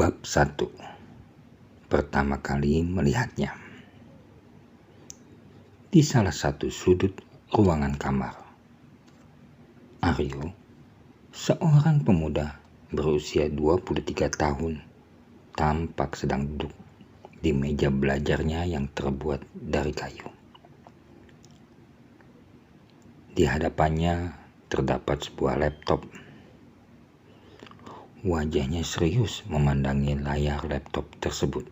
Bab 1. Pertama kali melihatnya. Di salah satu sudut ruangan kamar, Aryo, seorang pemuda berusia 23 tahun, tampak sedang duduk di meja belajarnya yang terbuat dari kayu. Di hadapannya terdapat sebuah laptop. Wajahnya serius memandangi layar laptop tersebut.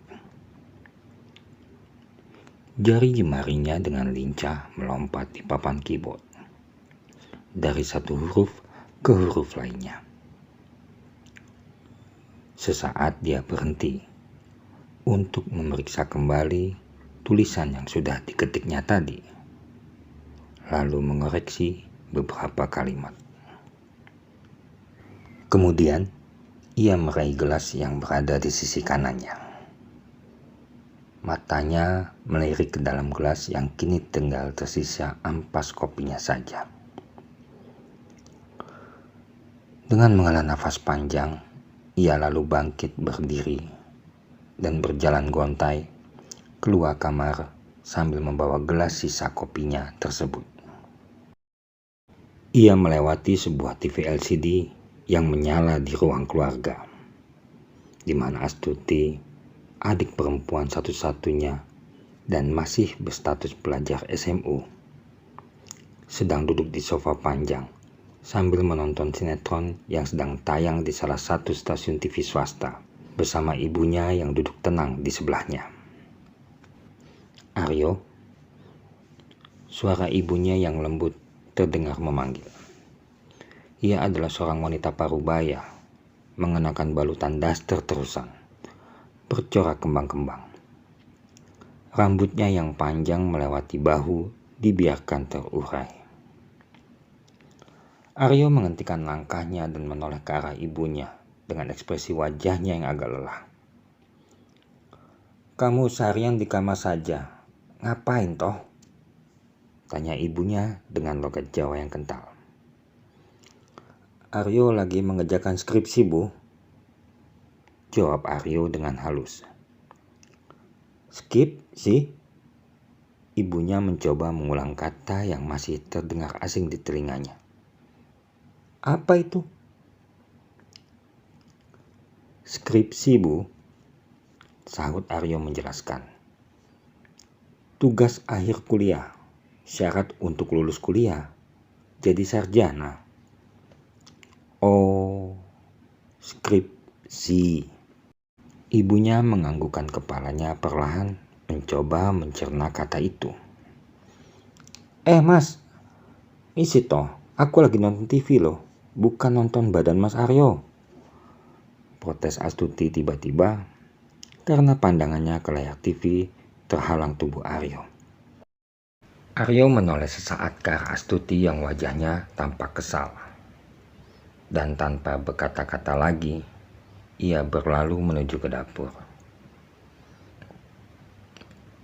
Jari jemarinya dengan lincah melompat di papan keyboard, dari satu huruf ke huruf lainnya. Sesaat dia berhenti untuk memeriksa kembali tulisan yang sudah diketiknya tadi, lalu mengoreksi beberapa kalimat. Kemudian, ia meraih gelas yang berada di sisi kanannya. Matanya melirik ke dalam gelas yang kini tinggal tersisa ampas kopinya saja. Dengan menghela nafas panjang, ia lalu bangkit berdiri dan berjalan gontai keluar kamar sambil membawa gelas sisa kopinya tersebut. Ia melewati sebuah TV LCD yang menyala di ruang keluarga, di mana Astuti, adik perempuan satu-satunya dan masih berstatus pelajar SMU, sedang duduk di sofa panjang sambil menonton sinetron yang sedang tayang di salah satu stasiun TV swasta bersama ibunya yang duduk tenang di sebelahnya. Aryo, suara ibunya yang lembut terdengar memanggil. Ia adalah seorang wanita parubaya, mengenakan balutan daster terusan, bercorak kembang-kembang. Rambutnya yang panjang melewati bahu dibiarkan terurai. Aryo menghentikan langkahnya dan menoleh ke arah ibunya dengan ekspresi wajahnya yang agak lelah. "Kamu seharian di kamar saja, ngapain toh?" tanya ibunya dengan logat Jawa yang kental. "Aryo lagi mengerjakan skripsi, Bu," jawab Aryo dengan halus. "Skripsi?" Ibunya mencoba mengulang kata yang masih terdengar asing di telinganya. "Apa itu?" "Skripsi, Bu," sahut Aryo menjelaskan. "Tugas akhir kuliah, syarat untuk lulus kuliah, jadi sarjana." "Oh, skripsi." Ibunya menganggukkan kepalanya perlahan, mencoba mencerna kata itu. Mas, isi toh, aku lagi nonton TV loh, bukan nonton badan Mas Aryo," protes Astuti tiba-tiba karena pandangannya ke layar TV terhalang tubuh Aryo. Aryo menoleh sesaat ke arah Astuti yang wajahnya tampak kesal. Dan tanpa berkata-kata lagi, ia berlalu menuju ke dapur.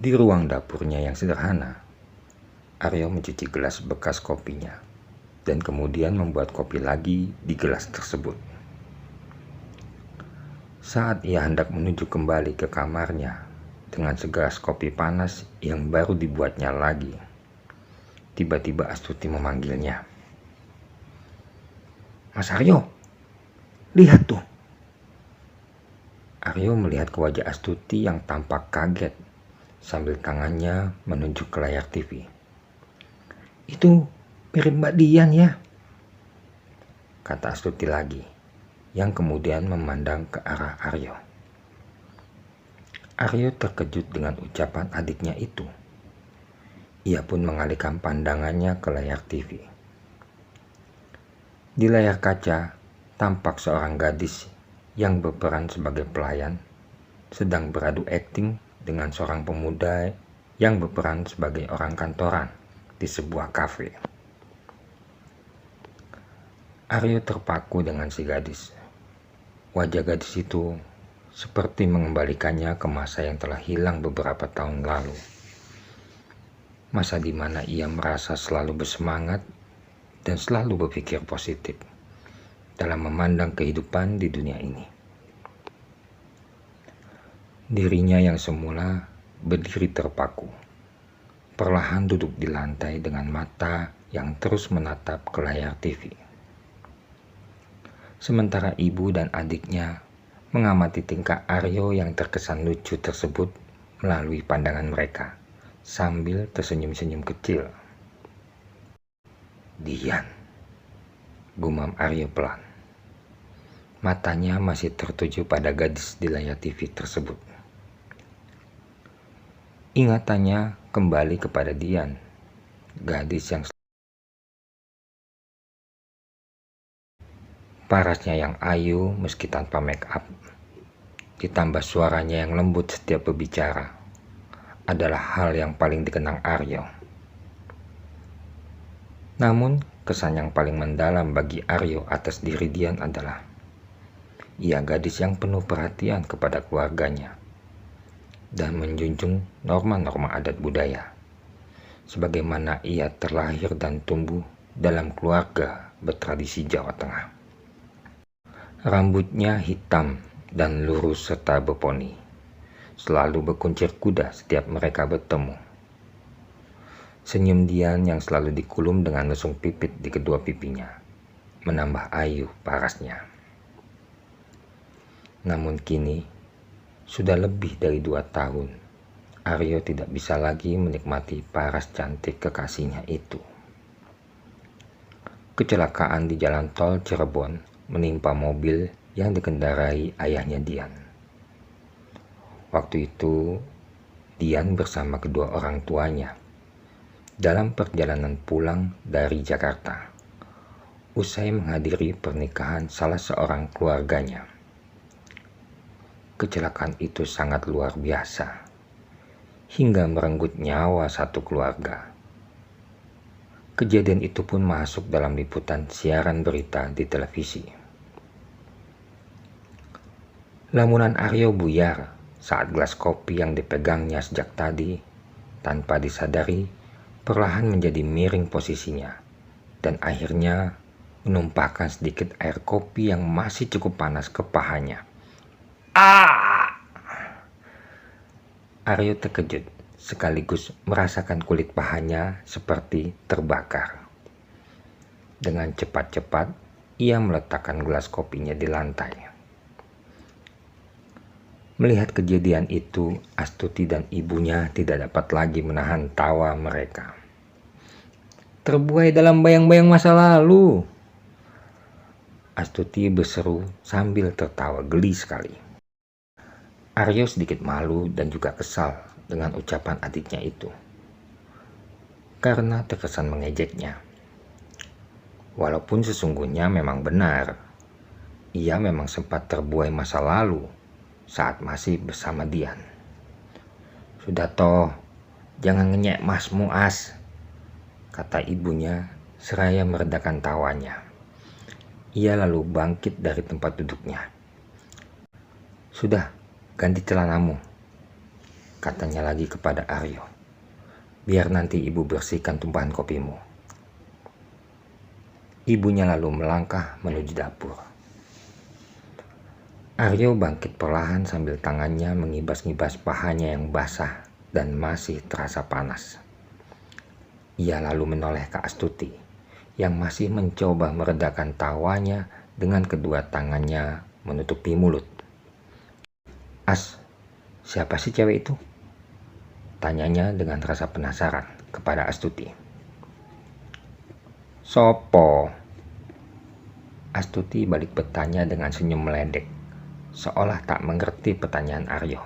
Di ruang dapurnya yang sederhana, Aryo mencuci gelas bekas kopinya dan kemudian membuat kopi lagi di gelas tersebut. Saat ia hendak menuju kembali ke kamarnya dengan segelas kopi panas yang baru dibuatnya lagi, tiba-tiba Astuti memanggilnya. "Mas Aryo, lihat tuh." Aryo melihat ke wajah Astuti yang tampak kaget sambil tangannya menunjuk ke layar TV. "Itu mirip Mbak Dian ya?" kata Astuti lagi, yang kemudian memandang ke arah Aryo. Aryo terkejut dengan ucapan adiknya itu. Ia pun mengalihkan pandangannya ke layar TV. Di layar kaca, tampak seorang gadis yang berperan sebagai pelayan sedang beradu akting dengan seorang pemuda yang berperan sebagai orang kantoran di sebuah kafe. Aryo terpaku dengan si gadis. Wajah gadis itu seperti mengembalikannya ke masa yang telah hilang beberapa tahun lalu. Masa di mana ia merasa selalu bersemangat dan selalu berpikir positif dalam memandang kehidupan di dunia ini. Dirinya yang semula berdiri terpaku, perlahan duduk di lantai dengan mata yang terus menatap ke layar TV. Sementara ibu dan adiknya mengamati tingkah Aryo yang terkesan lucu tersebut melalui pandangan mereka, sambil tersenyum-senyum kecil. "Dian," gumam Aryo pelan. Matanya masih tertuju pada gadis di layar TV tersebut. Ingatannya kembali kepada Dian, gadis yang parasnya yang ayu meski tanpa make up, ditambah suaranya yang lembut setiap berbicara, adalah hal yang paling dikenang Aryo. Namun, kesan yang paling mendalam bagi Aryo atas diri Dian adalah ia gadis yang penuh perhatian kepada keluarganya dan menjunjung norma-norma adat budaya, sebagaimana ia terlahir dan tumbuh dalam keluarga bertradisi Jawa Tengah. Rambutnya hitam dan lurus serta berponi, selalu berkuncir kuda setiap mereka bertemu. Senyum Dian yang selalu dikulum dengan lesung pipit di kedua pipinya, menambah ayu parasnya. Namun kini, sudah lebih dari 2 tahun, Aryo tidak bisa lagi menikmati paras cantik kekasihnya itu. Kecelakaan di jalan tol Cirebon menimpa mobil yang dikendarai ayahnya Dian. Waktu itu, Dian bersama kedua orang tuanya dalam perjalanan pulang dari Jakarta, usai menghadiri pernikahan salah seorang keluarganya. Kecelakaan itu sangat luar biasa, hingga merenggut nyawa satu keluarga. Kejadian itu pun masuk dalam liputan siaran berita di televisi. Lamunan Aryo buyar saat gelas kopi yang dipegangnya sejak tadi, tanpa disadari, perlahan menjadi miring posisinya, dan akhirnya menumpahkan sedikit air kopi yang masih cukup panas ke pahanya. Aryo terkejut, sekaligus merasakan kulit pahanya seperti terbakar. Dengan cepat-cepat, ia meletakkan gelas kopinya di lantai. Melihat kejadian itu, Astuti dan ibunya tidak dapat lagi menahan tawa mereka. "Terbuai dalam bayang-bayang masa lalu," Astuti berseru sambil tertawa geli sekali. Aryo sedikit malu dan juga kesal dengan ucapan adiknya itu, karena terkesan mengejeknya. Walaupun sesungguhnya memang benar, ia memang sempat terbuai masa lalu saat masih bersama Dian. "Sudah toh, jangan ngenyek masmu As," kata ibunya seraya meredakan tawanya. Ia lalu bangkit dari tempat duduknya. "Sudah, ganti celanamu," katanya lagi kepada Aryo. "Biar nanti ibu bersihkan tumpahan kopimu." Ibunya lalu melangkah menuju dapur. Aryo bangkit perlahan sambil tangannya mengibas-ngibas pahanya yang basah dan masih terasa panas. Ia lalu menoleh ke Astuti yang masih mencoba meredakan tawanya dengan kedua tangannya menutupi mulut. "As, siapa sih cewek itu?" tanyanya dengan rasa penasaran kepada Astuti. "Sopo?" Astuti balik bertanya dengan senyum meledek, seolah tak mengerti pertanyaan Aryo.